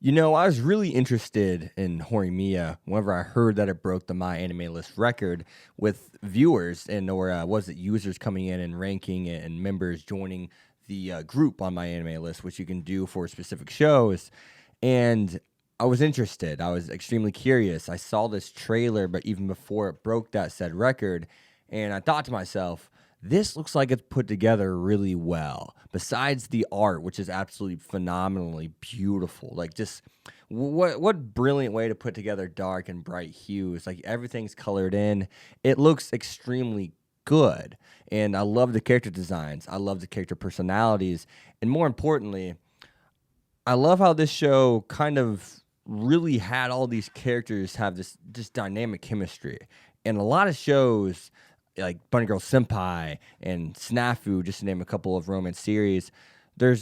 I was really interested in Horimiya whenever I heard that it broke the My Anime List record with viewers and or was it users coming in and ranking it and members joining the group on My Anime List, which you can do for specific shows. And I was interested. I was extremely curious. I saw this trailer, but even before it broke that said record, and I thought to myself, this looks like it's put together really well. Besides the art, which is absolutely phenomenally beautiful, like just what brilliant way to put together dark and bright hues. Like everything's colored in. It looks extremely good, and I love the character designs. I love the character personalities, and more importantly, I love how this show kind of really had all these characters have this just dynamic chemistry. And a lot of shows like Bunny Girl Senpai and Snafu, just to name a couple of romance series, they're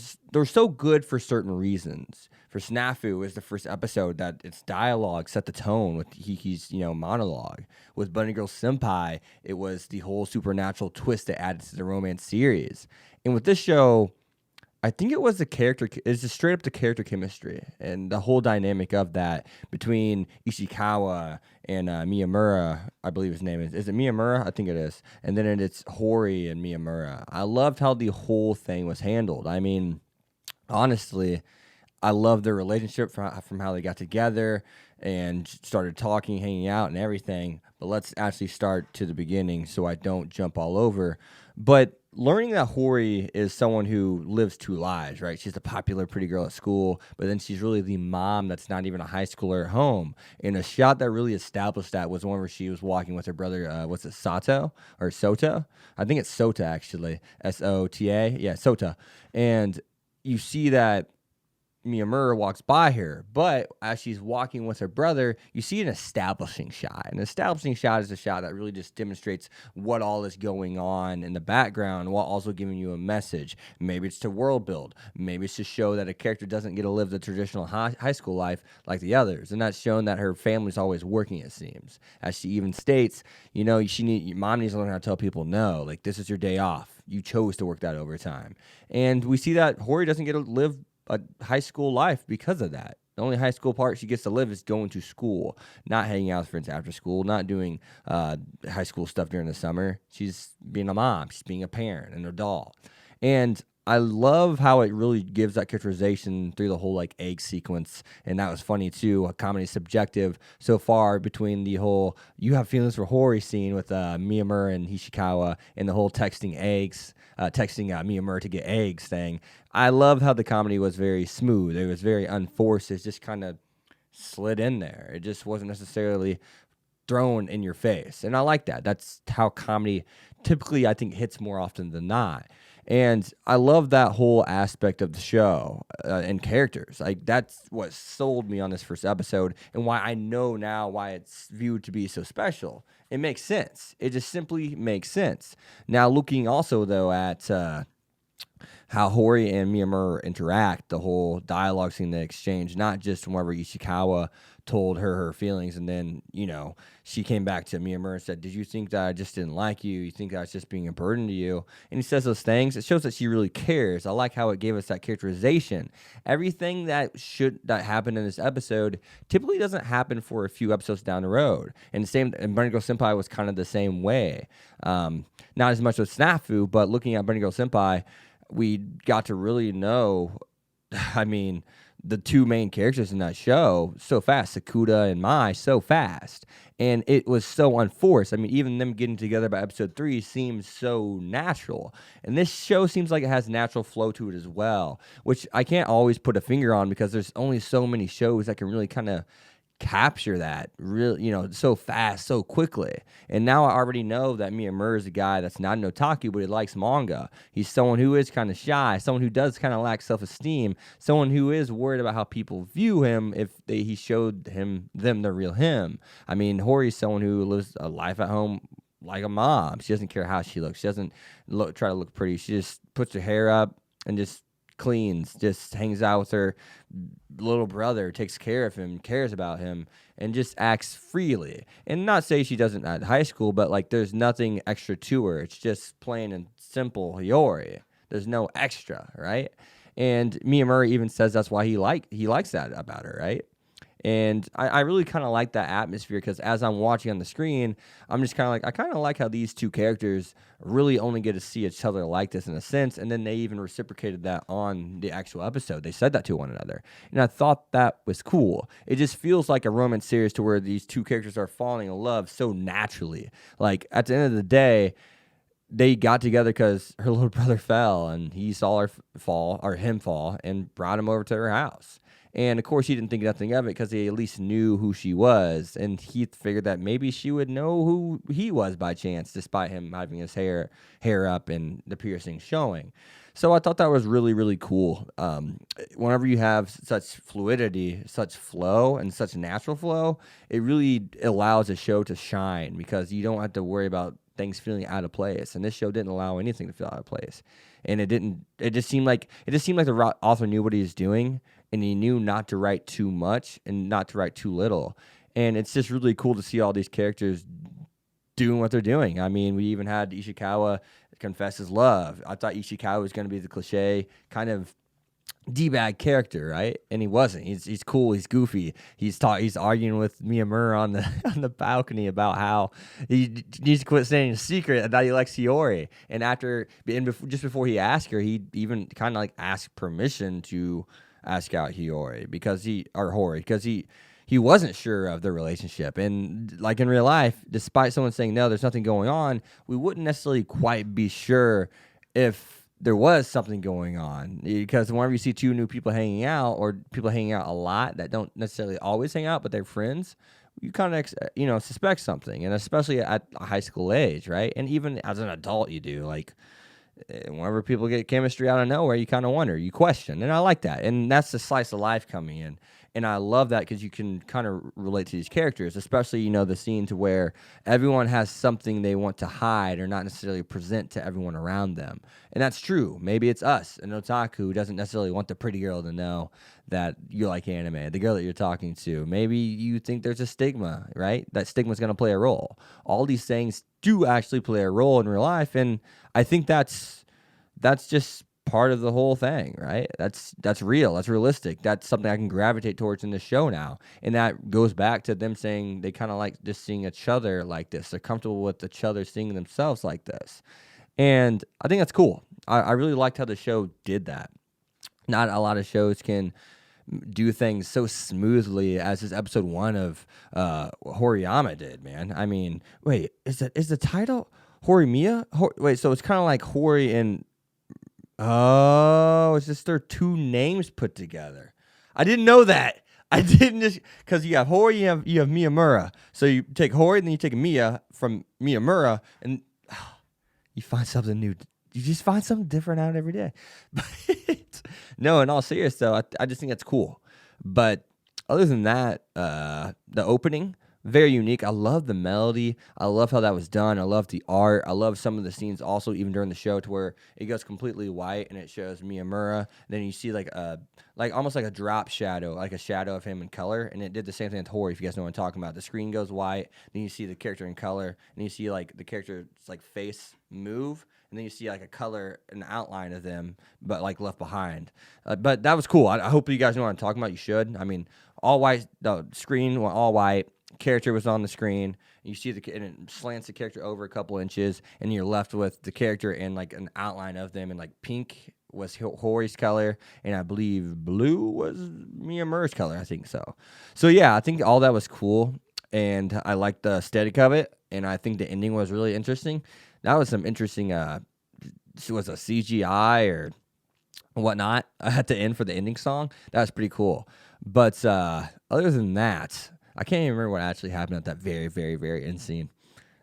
so good for certain reasons. For Snafu, is the first episode that its dialogue set the tone with Hiki's monologue. With Bunny Girl Senpai, it was the whole supernatural twist that added to the romance series. And with this show, I think it was the character. It's just straight up the character chemistry and the whole dynamic of that between Ishikawa and Miyamura. I believe his name is. Is it Miyamura? I think it is. And then it's Hori and Miyamura. I loved how the whole thing was handled. I mean, honestly, I love their relationship from how they got together and started talking, hanging out, and everything. But let's actually start to the beginning so I don't jump all over. But learning that Hori is someone who lives two lives, right? She's the popular pretty girl at school, but then she's really the mom that's not even a high schooler at home. And a shot that really established that was one where she was walking with her brother, what's it, Sato or Sota? I think it's Sota, actually. Sota. Yeah, Sota. And you see that Miyamura walks by her, but as she's walking with her brother, you see an establishing shot. An establishing shot is a shot that really just demonstrates what all is going on in the background while also giving you a message. Maybe it's to world build. Maybe it's to show that a character doesn't get to live the traditional high school life like the others. And that's shown that her family's always working, it seems. As she even states, mom needs to learn how to tell people no. Like, this is your day off. You chose to work that overtime. And we see that Hori doesn't get to live a high school life because of that. The only high school part she gets to live is going to school, not hanging out with friends after school, not doing high school stuff during the summer. She's being a mom, she's being a parent and a doll. And I love how it really gives that characterization through the whole like egg sequence. And that was funny too. A comedy subjective so far between the whole you have feelings for Hori scene with Miyamura and Hishikawa and the whole texting Miyamura to get eggs thing. I love how the comedy was very smooth. It was very unforced. It just kind of slid in there. It just wasn't necessarily thrown in your face. And I like that. That's how comedy typically, I think, hits more often than not. And I love that whole aspect of the show and characters. Like, that's what sold me on this first episode and why I know now why it's viewed to be so special. It makes sense. It just simply makes sense. Now, looking also, though, at how Hori and Miyamura interact, the whole dialogue scene they exchange, not just whenever Ishikawa told her feelings, and then, she came back to Miyamura and said, did you think that I just didn't like you? You think I was just being a burden to you? And he says those things. It shows that she really cares. I like how it gave us that characterization. Everything that happened in this episode typically doesn't happen for a few episodes down the road. And Bunny Girl Senpai was kind of the same way. Not as much with Snafu, but looking at Bunny Girl Senpai, we got to really know, the two main characters in that show so fast, Sakuda and Mai, so fast. And it was so unforced. Even them getting together by episode 3 seems so natural. And this show seems like it has natural flow to it as well, which I can't always put a finger on because there's only so many shows that can really kind of capture that really, so fast, so quickly. And now I already know that Miyamura is a guy that's not an otaku, but he likes manga. He's someone who is kind of shy, someone who does kind of lack self-esteem, someone who is worried about how people view him if he showed them the real him. Hori's someone who lives a life at home like a mom. She doesn't care how she looks. She doesn't try to look pretty. She just puts her hair up and just cleans, just hangs out with her little brother, takes care of him, cares about him, and just acts freely. And not say she doesn't at high school, but like there's nothing extra to her. It's just plain and simple Hiyori. There's no extra, right? And Miyamura even says that's why he likes that about her, right? And I really kind of like that atmosphere because as I'm watching on the screen, I'm just kind of like, I kind of like how these two characters really only get to see each other like this in a sense. And then they even reciprocated that on the actual episode. They said that to one another. And I thought that was cool. It just feels like a romance series to where these two characters are falling in love so naturally. Like at the end of the day, they got together because her little brother fell and he saw her fall or him fall and brought him over to her house. And of course, he didn't think nothing of it because he at least knew who she was. And he figured that maybe she would know who he was by chance, despite him having his hair up and the piercing showing. So I thought that was really, really cool. Whenever you have such fluidity, such flow, and such natural flow, it really allows a show to shine because you don't have to worry about things feeling out of place. And this show didn't allow anything to feel out of place. And it just seemed like the author knew what he was doing, and he knew not to write too much and not to write too little. And it's just really cool to see all these characters doing what they're doing. I mean, we even had Ishikawa confess his love. I thought Ishikawa was going to be the cliche kind of D-bag character, right? And he wasn't. He's cool. He's goofy. He's arguing with Miyamura on the on the balcony about how he needs to quit saying a secret and that he likes Hiyori. And just before he asked her, he even kind of like asked permission to ask out Hori because he wasn't sure of their relationship. And like in real life, despite someone saying no, there's nothing going on, we wouldn't necessarily quite be sure if there was something going on, because whenever you see two new people hanging out or people hanging out a lot that don't necessarily always hang out, but they're friends, you kind of, suspect something. And especially at a high school age, right? And even as an adult, you do. Like, whenever people get chemistry out of nowhere, you kind of wonder, you question. And I like that. And that's the slice of life coming in. And I love that because you can kind of relate to these characters, especially, the scene to where everyone has something they want to hide or not necessarily present to everyone around them. And that's true. Maybe it's us, an otaku who doesn't necessarily want the pretty girl to know that you like anime, the girl that you're talking to. Maybe you think there's a stigma, right? That stigma is going to play a role. All these things do actually play a role in real life. And I think that's just part of the whole thing, right? That's real. That's realistic. That's something I can gravitate towards in the show now. And that goes back to them saying they kind of like just seeing each other like this. They're comfortable with each other seeing themselves like this. And I think that's cool. I really liked how the show did that. Not a lot of shows can do things so smoothly as this episode 1 of Horiyama did, man. I mean, wait, is the title Horimiya? Wait, so it's kind of like Hori and it's just their two names put together. I didn't know that. I didn't just because you have Hori, you have Miyamura. So you take Hori, and then you take Miya from Miyamura, and you find something new. You just find something different out every day. But no, in all seriousness, though, I just think that's cool. But other than that, the opening, very unique. I love the melody. I love how that was done. I love the art. I love some of the scenes also, even during the show, to where it goes completely white and it shows Miyamura. Then you see like almost like a drop shadow, like a shadow of him in color. And it did the same thing with Hori, if you guys know what I'm talking about. The screen goes white, then you see the character in color, and you see like the character's like face move. And then you see like a color, an outline of them, but like left behind. But that was cool. I hope you guys know what I'm talking about. You should. I mean, all white, the screen went all white. Character was on the screen. You see and it slants the character over a couple inches, and you're left with the character and like an outline of them. And like pink was Hori's color, and I believe blue was Miyamura's color. I think so. So yeah, I think all that was cool, and I liked the aesthetic of it, and I think the ending was really interesting. That was some interesting. Was a CGI or whatnot at the end for the ending song. That was pretty cool. But other than that, I can't even remember what actually happened at that very, very, very end scene.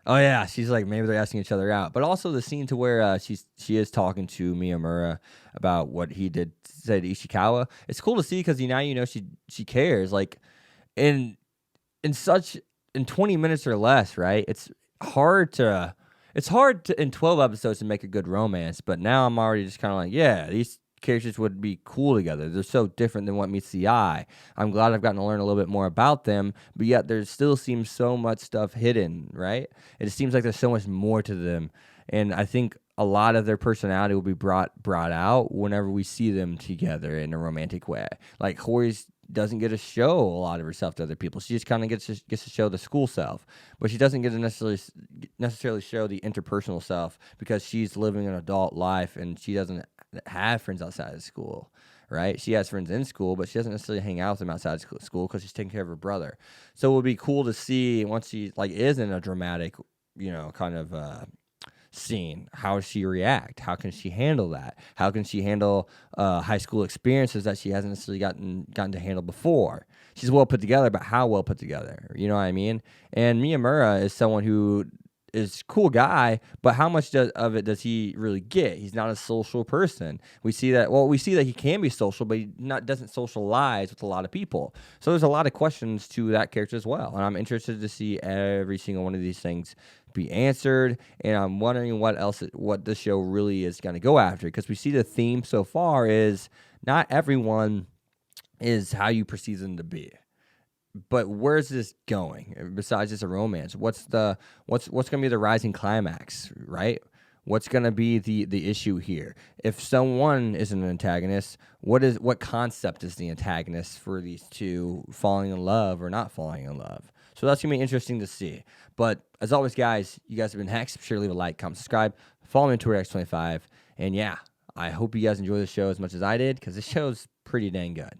Oh yeah, she's like, maybe they're asking each other out. But also the scene to where she is talking to Miyamura about what he did say to Ishikawa. It's cool to see because now she cares. Like in 20 minutes or less, right? It's hard in 12 episodes to make a good romance, but now I'm already just kind of like, yeah, these characters would be cool together. They're so different than what meets the eye. I'm glad I've gotten to learn a little bit more about them, but yet there still seems so much stuff hidden, right? It seems like there's so much more to them. and I think a lot of their personality will be brought out whenever we see them together in a romantic way. Like Hori's doesn't get to show a lot of herself to other people. She just kind of gets to show the school self, but she doesn't get to necessarily show the interpersonal self because she's living an adult life and she doesn't have friends outside of school. Right? She has friends in school, but she doesn't necessarily hang out with them outside of school because she's taking care of her brother. So it would be cool to see once she like is in a dramatic, kind of scene, how does she react? How can she handle that? How can she handle high school experiences that she hasn't necessarily gotten to handle before? She's well put together, but how well put together? You know what I mean? And Miyamura is someone who is a cool guy, but how much of it does he really get? He's not a social person. We see that he can be social, but he doesn't socialize with a lot of people. So there's a lot of questions to that character as well. And I'm interested to see every single one of these things be answered. And I'm wondering what the show really is going to go after, because we see the theme so far is not everyone is how you perceive them to be. But where's this going? Besides just a romance, what's going to be the rising climax, right? What's going to be the issue here? If someone is an antagonist, what concept is the antagonist for these two falling in love or not falling in love? So that's going to be interesting to see. But as always, guys, you guys have been Hex. Be sure to leave a like, comment, subscribe. Follow me on Twitter, X25. And yeah, I hope you guys enjoy the show as much as I did, because this show is pretty dang good.